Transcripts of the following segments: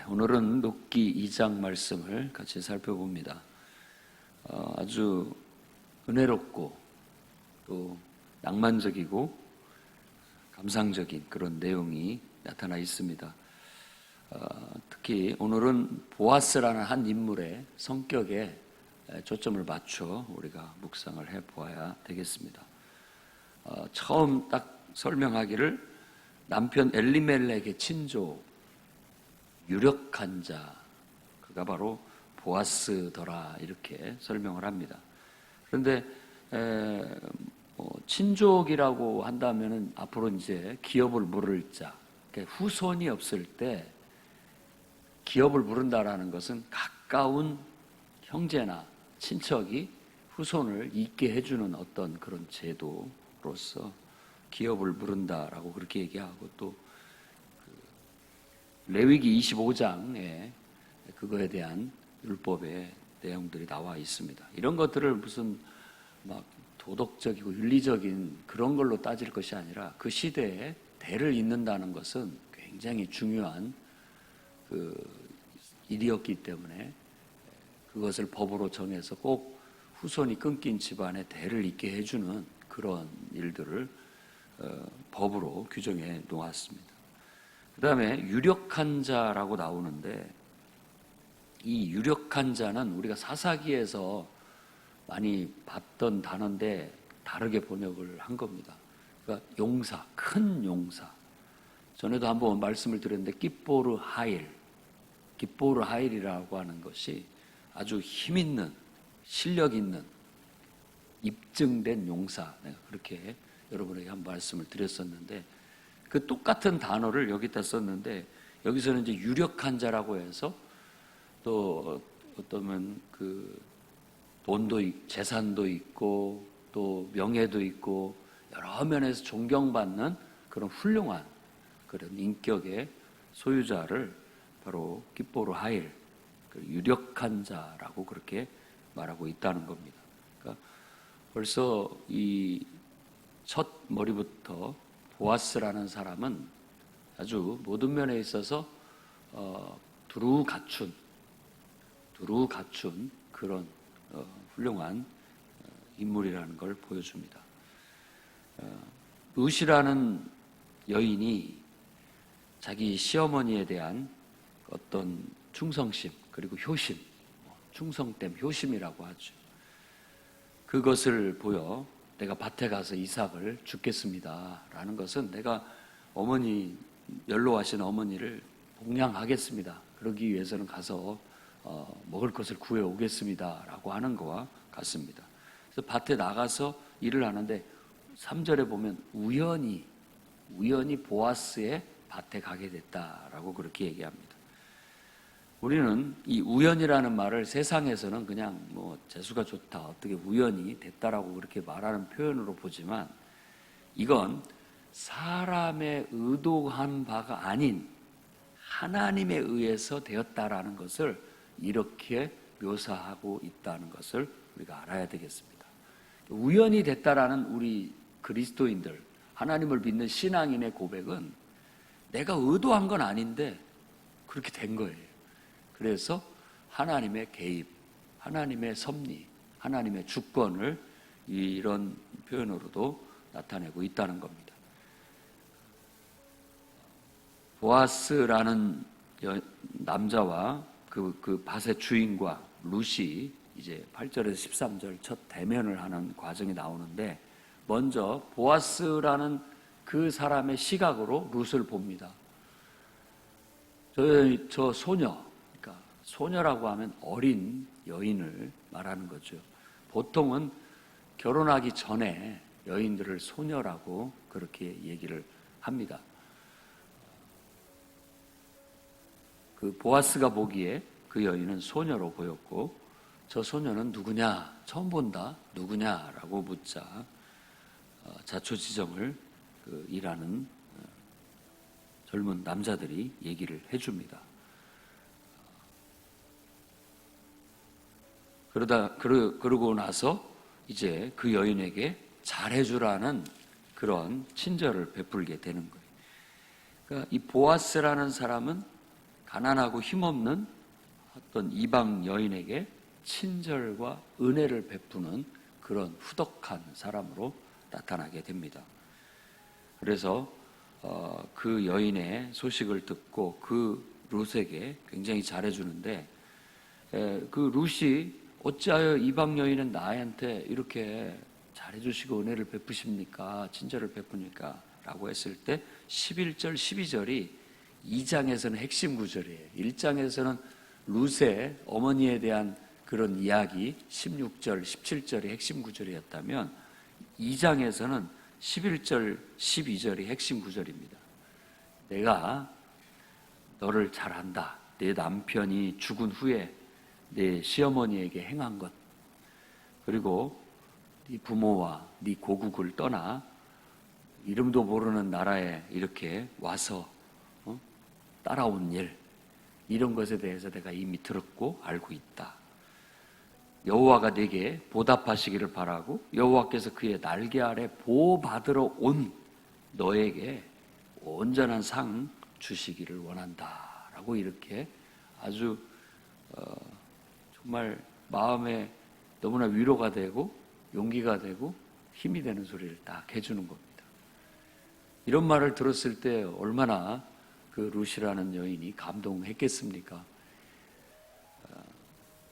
오늘은 욥기 2장 말씀을 같이 살펴봅니다. 아주 은혜롭고 또 낭만적이고 감상적인 그런 내용이 나타나 있습니다. 특히 오늘은 보아스라는 한 인물의 성격에 초점을 맞춰 우리가 묵상을 해보아야 되겠습니다. 처음 딱 설명하기를 남편 엘리멜렉의 친족, 유력한 자, 그가 바로 보아스더라 이렇게 설명을 합니다. 그런데 친족이라고 한다면은 앞으로 이제 기업을 물을 자, 후손이 없을 때 기업을 물은다라는 것은 가까운 형제나 친척이 후손을 잇게 해주는 어떤 그런 제도로서 기업을 물은다라고 그렇게 얘기하고, 또 레위기 25장에 그거에 대한 율법의 내용들이 나와 있습니다. 이런 것들을 무슨 막 도덕적이고 윤리적인 그런 걸로 따질 것이 아니라 그 시대에 대를 잇는다는 것은 굉장히 중요한 그 일이었기 때문에 그것을 법으로 정해서 꼭 후손이 끊긴 집안에 대를 잇게 해주는 그런 일들을 법으로 규정해 놓았습니다. 그 다음에 유력한 자라고 나오는데, 이 유력한 자는 우리가 사사기에서 많이 봤던 단어인데 다르게 번역을 한 겁니다. 그러니까 용사, 큰 용사. 전에도 한번 말씀을 드렸는데 깃보르 하일이라고 하는 것이 아주 힘 있는, 실력 있는, 입증된 용사, 내가 그렇게 여러분에게 한 말씀을 드렸었는데, 그 똑같은 단어를 여기다 썼는데 여기서는 이제 유력한 자라고 해서 또 어떠면 그 돈도 재산도 있고 또 명예도 있고 여러 면에서 존경받는 그런 훌륭한 그런 인격의 소유자를 바로 깃보르 하일, 유력한 자라고 그렇게 말하고 있다는 겁니다. 그러니까 벌써 이 첫 머리부터 보아스라는 사람은 아주 모든 면에 있어서 두루 갖춘 그런 훌륭한 인물이라는 걸 보여줍니다. 룻이라는 여인이 자기 시어머니에 대한 어떤 충성심, 그리고 효심, 충성됨, 효심이라고 하죠. 그것을 보여 내가 밭에 가서 이삭을 죽겠습니다 라는 것은 내가 연로하신 어머니를 복양하겠습니다, 그러기 위해서는 가서 먹을 것을 구해오겠습니다 라고 하는 것과 같습니다. 그래서 밭에 나가서 일을 하는데 3절에 보면 우연히 보아스의 밭에 가게 됐다라고 그렇게 얘기합니다. 우리는 이 우연이라는 말을 세상에서는 그냥 재수가 좋다, 어떻게 우연히 됐다라고 그렇게 말하는 표현으로 보지만, 이건 사람의 의도한 바가 아닌 하나님에 의해서 되었다라는 것을 이렇게 묘사하고 있다는 것을 우리가 알아야 되겠습니다. 우연히 됐다라는 우리 그리스도인들, 하나님을 믿는 신앙인의 고백은 내가 의도한 건 아닌데 그렇게 된 거예요. 그래서 하나님의 개입, 하나님의 섭리, 하나님의 주권을 이런 표현으로도 나타내고 있다는 겁니다. 보아스라는 남자와 그 밭의 주인과 룻이 이제 8절에서 13절 첫 대면을 하는 과정이 나오는데, 먼저 보아스라는 그 사람의 시각으로 룻을 봅니다. 저 소녀라고 하면 어린 여인을 말하는 거죠. 보통은 결혼하기 전에 여인들을 소녀라고 그렇게 얘기를 합니다. 그 보아스가 보기에 그 여인은 소녀로 보였고, 저 소녀는 누구냐, 처음 본다, 누구냐라고 묻자 자초지정을 일하는 젊은 남자들이 얘기를 해줍니다. 그러고 나서 이제 그 여인에게 잘해주라는 그런 친절을 베풀게 되는 거예요. 그러니까 이 보아스라는 사람은 가난하고 힘없는 어떤 이방 여인에게 친절과 은혜를 베푸는 그런 후덕한 사람으로 나타나게 됩니다. 그래서 그 여인의 소식을 듣고 그 룻에게 굉장히 잘해주는데, 그 룻이 어찌하여 이방 여인은 나한테 이렇게 잘해주시고 은혜를 베푸십니까? 친절을 베푸니까? 라고 했을 때 11절, 12절이 2장에서는 핵심 구절이에요. 1장에서는 룻의 어머니에 대한 그런 이야기 16절, 17절이 핵심 구절이었다면 2장에서는 11절, 12절이 핵심 구절입니다. 내가 너를 잘 안다. 내 남편이 죽은 후에 내 시어머니에게 행한 것, 그리고 네 부모와 네 고국을 떠나 이름도 모르는 나라에 이렇게 와서 따라온 일, 이런 것에 대해서 내가 이미 들었고 알고 있다. 여호와가 내게 보답하시기를 바라고 여호와께서 그의 날개 아래 보호받으러 온 너에게 온전한 상 주시기를 원한다 라고 이렇게 아주 정말 마음에 너무나 위로가 되고 용기가 되고 힘이 되는 소리를 딱 해주는 겁니다. 이런 말을 들었을 때 얼마나 그 룻이라는 여인이 감동했겠습니까?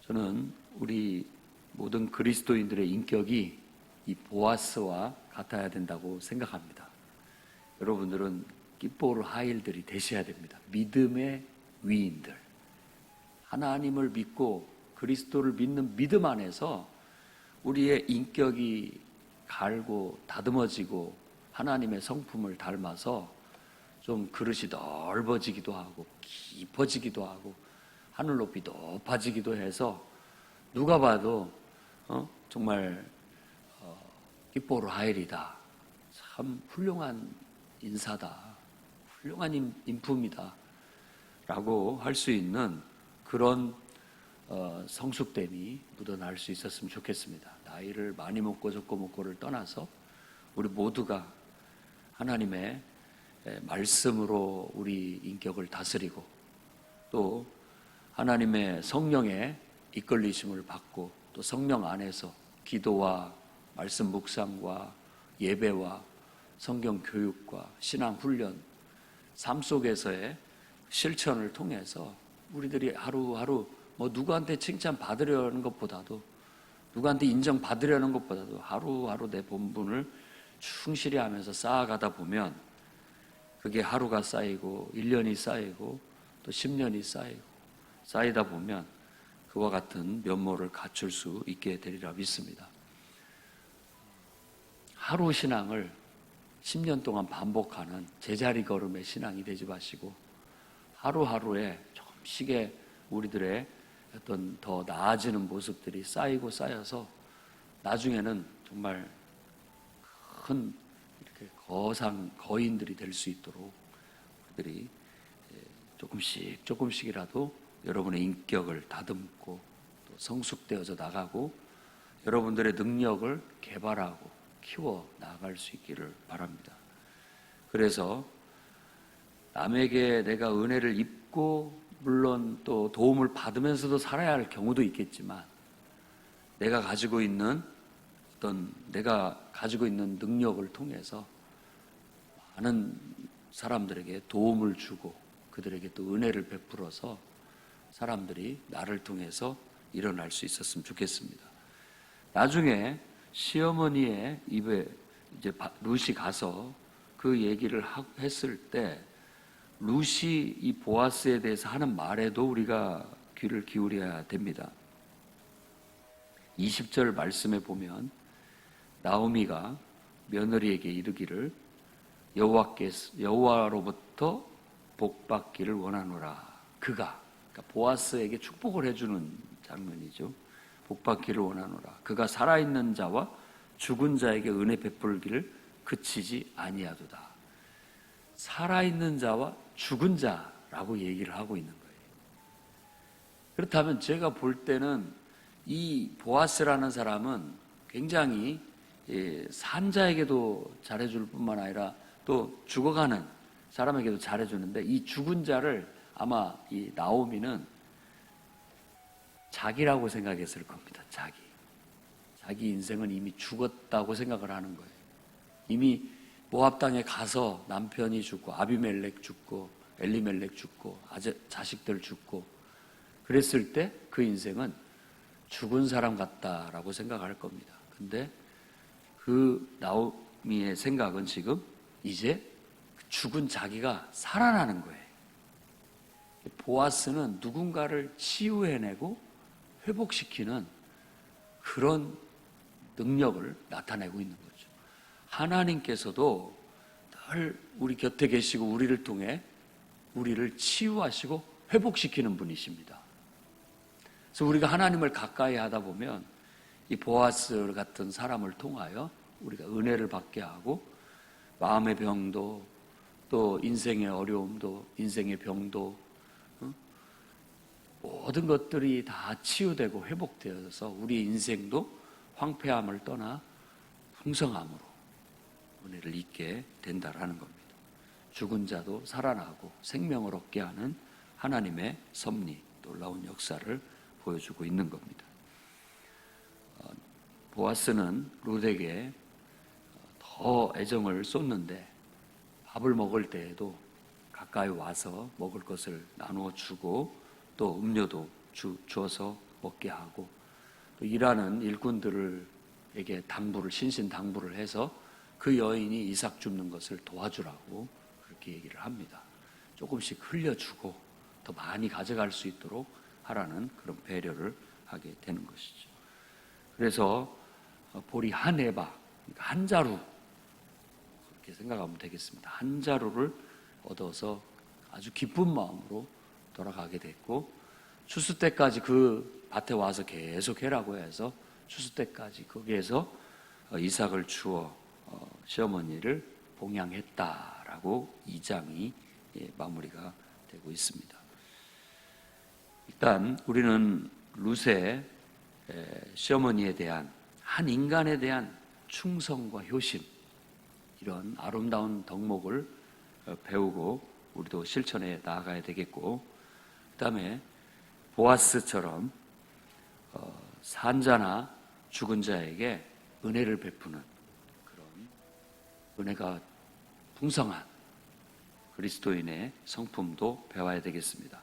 저는 우리 모든 그리스도인들의 인격이 이 보아스와 같아야 된다고 생각합니다. 여러분들은 깃보르 하일들이 되셔야 됩니다. 믿음의 위인들, 하나님을 믿고 그리스도를 믿는 믿음 안에서 우리의 인격이 갈고 다듬어지고 하나님의 성품을 닮아서 좀 그릇이 넓어지기도 하고 깊어지기도 하고 하늘 높이 높아지기도 해서 누가 봐도 정말 깃보르 하일이다, 참 훌륭한 인사다, 훌륭한 인품이다 라고 할 수 있는 그런 성숙됨이 묻어날 수 있었으면 좋겠습니다. 나이를 많이 먹고 적고 먹고를 떠나서 우리 모두가 하나님의 말씀으로 우리 인격을 다스리고 또 하나님의 성령의 이끌리심을 받고 또 성령 안에서 기도와 말씀 묵상과 예배와 성경 교육과 신앙 훈련, 삶 속에서의 실천을 통해서 우리들이 하루하루 누구한테 칭찬 받으려는 것보다도 누구한테 인정 받으려는 것보다도 하루하루 내 본분을 충실히 하면서 쌓아가다 보면 그게 하루가 쌓이고 1년이 쌓이고 또 10년이 쌓이다 보면 그와 같은 면모를 갖출 수 있게 되리라 믿습니다. 하루 신앙을 10년 동안 반복하는 제자리 걸음의 신앙이 되지 마시고 하루하루에 조금씩의 우리들의 어떤 더 나아지는 모습들이 쌓이고 쌓여서 나중에는 정말 큰 이렇게 거인들이 될 수 있도록 우리들이 조금씩이라도 여러분의 인격을 다듬고 또 성숙되어져 나가고 여러분들의 능력을 개발하고 키워 나갈 수 있기를 바랍니다. 그래서 남에게 내가 은혜를 입고 물론 또 도움을 받으면서도 살아야 할 경우도 있겠지만 내가 가지고 있는 능력을 통해서 많은 사람들에게 도움을 주고 그들에게 또 은혜를 베풀어서 사람들이 나를 통해서 일어날 수 있었으면 좋겠습니다. 나중에 시어머니의 입에 이제 룻이 가서 그 얘기를 했을 때 룻이 이 보아스에 대해서 하는 말에도 우리가 귀를 기울여야 됩니다. 20절 말씀에 보면 나오미가 며느리에게 이르기를 여호와로부터 복받기를 원하노라. 그러니까 보아스에게 축복을 해주는 장면이죠. 복받기를 원하노라. 그가 살아있는 자와 죽은 자에게 은혜 베풀기를 그치지 아니하도다. 살아있는 자와 죽은 자라고 얘기를 하고 있는 거예요. 그렇다면 제가 볼 때는 이 보아스라는 사람은 굉장히 산자에게도 잘해줄 뿐만 아니라 또 죽어가는 사람에게도 잘해주는데 이 죽은 자를 아마 이 나오미는 자기라고 생각했을 겁니다. 자기 인생은 이미 죽었다고 생각을 하는 거예요. 이미 모압 땅에 가서 남편이 죽고 아비멜렉 죽고 엘리멜렉 죽고 자식들 죽고 그랬을 때 그 인생은 죽은 사람 같다라고 생각할 겁니다. 근데 그 나오미의 생각은 지금 이제 죽은 자기가 살아나는 거예요. 보아스는 누군가를 치유해내고 회복시키는 그런 능력을 나타내고 있는 거죠. 하나님께서도 늘 우리 곁에 계시고 우리를 통해 우리를 치유하시고 회복시키는 분이십니다. 그래서 우리가 하나님을 가까이 하다 보면 이 보아스 같은 사람을 통하여 우리가 은혜를 받게 하고 마음의 병도 또 인생의 어려움도 인생의 병도 모든 것들이 다 치유되고 회복되어서 우리 인생도 황폐함을 떠나 풍성함으로 은혜를 잊게 된다라는 겁니다. 죽은 자도 살아나고 생명을 얻게 하는 하나님의 섭리, 놀라운 역사를 보여주고 있는 겁니다. 보아스는 룻에게 더 애정을 쏟는데 밥을 먹을 때에도 가까이 와서 먹을 것을 나누어 주고 또 음료도 주어서 먹게 하고 또 일하는 일꾼들에게 신신당부를 해서 그 여인이 이삭 줍는 것을 도와주라고 그렇게 얘기를 합니다. 조금씩 흘려주고 더 많이 가져갈 수 있도록 하라는 그런 배려를 하게 되는 것이죠. 그래서 보리 한 에바, 그러니까 한 자루 그렇게 생각하면 되겠습니다. 한 자루를 얻어서 아주 기쁜 마음으로 돌아가게 됐고 추수 때까지 그 밭에 와서 계속 해라고 해서 추수 때까지 거기에서 이삭을 주어 시어머니를 봉양했다라고 2장이 마무리가 되고 있습니다. 일단 우리는 룻의 시어머니에 대한 한 인간에 대한 충성과 효심 이런 아름다운 덕목을 배우고 우리도 실천해 나아가야 되겠고 그 다음에 보아스처럼 산자나 죽은 자에게 은혜를 베푸는 그런 은혜가 풍성한 그리스도인의 성품도 배워야 되겠습니다.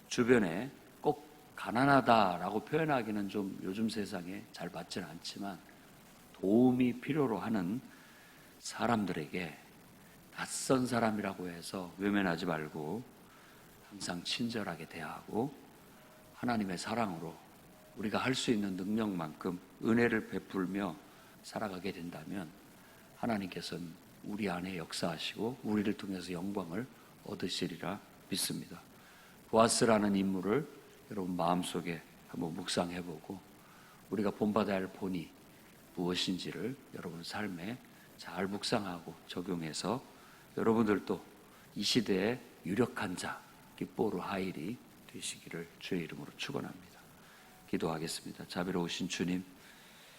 주변에 꼭 가난하다라고 표현하기는 좀 요즘 세상에 잘 맞지는 않지만 도움이 필요로 하는 사람들에게 낯선 사람이라고 해서 외면하지 말고 항상 친절하게 대하고 하나님의 사랑으로 우리가 할 수 있는 능력만큼 은혜를 베풀며 살아가게 된다면 하나님께서는 우리 안에 역사하시고 우리를 통해서 영광을 얻으시리라 믿습니다. 보아스라는 인물을 여러분 마음속에 한번 묵상해보고 우리가 본받아야 할 본이 무엇인지를 여러분 삶에 잘 묵상하고 적용해서 여러분들도 이 시대의 유력한 자 기뽀르 하일이 되시기를 주의 이름으로 축원합니다. 기도하겠습니다. 자비로우신 주님,